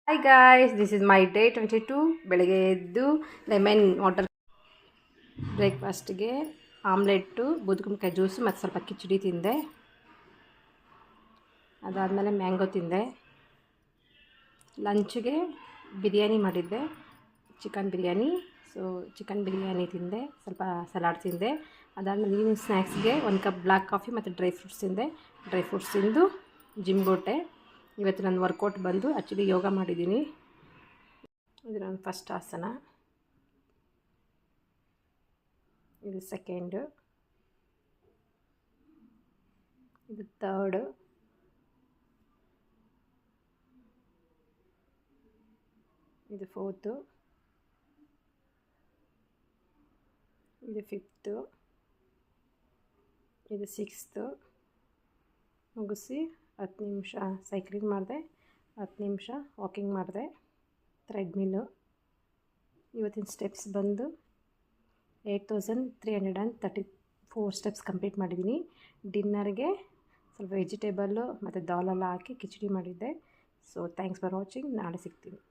Hi guys, this is my day 22. ಬೆಳಗ್ಗೆ ಎದ್ದು lemon water ಬ್ರೇಕ್ಫಾಸ್ಟ್ಗೆ omelette, ಬೂದುಗುಂಬಳಕಾಯಿ juice ಮತ್ತು ಸ್ವಲ್ಪ ಕಿಚಡಿ ತಿಂದೆ. ಅದಾದಮೇಲೆ ಮ್ಯಾಂಗೋ ತಿಂದೆ. ಲಂಚ್ಗೆ ಬಿರಿಯಾನಿ ಮಾಡಿದ್ದೆ, ಚಿಕನ್ ಬಿರಿಯಾನಿ. ಚಿಕನ್ ಬಿರಿಯಾನಿ ತಿಂದೆ, ಸ್ವಲ್ಪ ಸಲಾಡ್ ತಿಂದೆ. ಅದಾದಮೇಲೆ ಈವ್ನಿಂಗ್ ಸ್ನ್ಯಾಕ್ಸ್ಗೆ 1 ಕಪ್ ಬ್ಲ್ಯಾಕ್ ಕಾಫಿ ಮತ್ತು ಡ್ರೈ ಫ್ರೂಟ್ಸ್ ತಿಂದೆ. ಡ್ರೈ ಫ್ರೂಟ್ಸ್ ತಿಂದು ಜಿಮ್ಗೆ ಹೊರಟೆ. ಇವತ್ತು ನನ್ನ ವರ್ಕೌಟ್ ಬಂದು ಆ್ಯಕ್ಚುಲಿ ಯೋಗ ಮಾಡಿದ್ದೀನಿ. ಇದು ನನ್ನ ಫಸ್ಟ್ ಆಸನ, ಇದು ಸೆಕೆಂಡು, ಇದು ಥರ್ಡು, ಇದು ಫೋರ್ತು, ಇದು ಫಿಫ್ತು, ಇದು ಸಿಕ್ಸ್ತು. ಮುಗಿಸಿ 10 ನಿಮಿಷ ಸೈಕ್ಲಿಂಗ್ ಮಾಡಿದೆ, 10 ನಿಮಿಷ ವಾಕಿಂಗ್ ಮಾಡಿದೆ, ಥ್ರೆಡ್ಮಿಲ್ಲು. ಇವತ್ತಿನ ಸ್ಟೆಪ್ಸ್ ಬಂದು 8334 ಸ್ಟೆಪ್ಸ್ ಕಂಪ್ಲೀಟ್ ಮಾಡಿದ್ದೀನಿ. ಡಿನ್ನರ್ಗೆ ಸ್ವಲ್ಪ ವೆಜಿಟೇಬಲ್ಲು ಮತ್ತು ದಾಲೆಲ್ಲ ಹಾಕಿ ಕಿಚಡಿ ಮಾಡಿದ್ದೆ. Thanks for watching. ನಾಳೆ ಸಿಗ್ತೀನಿ.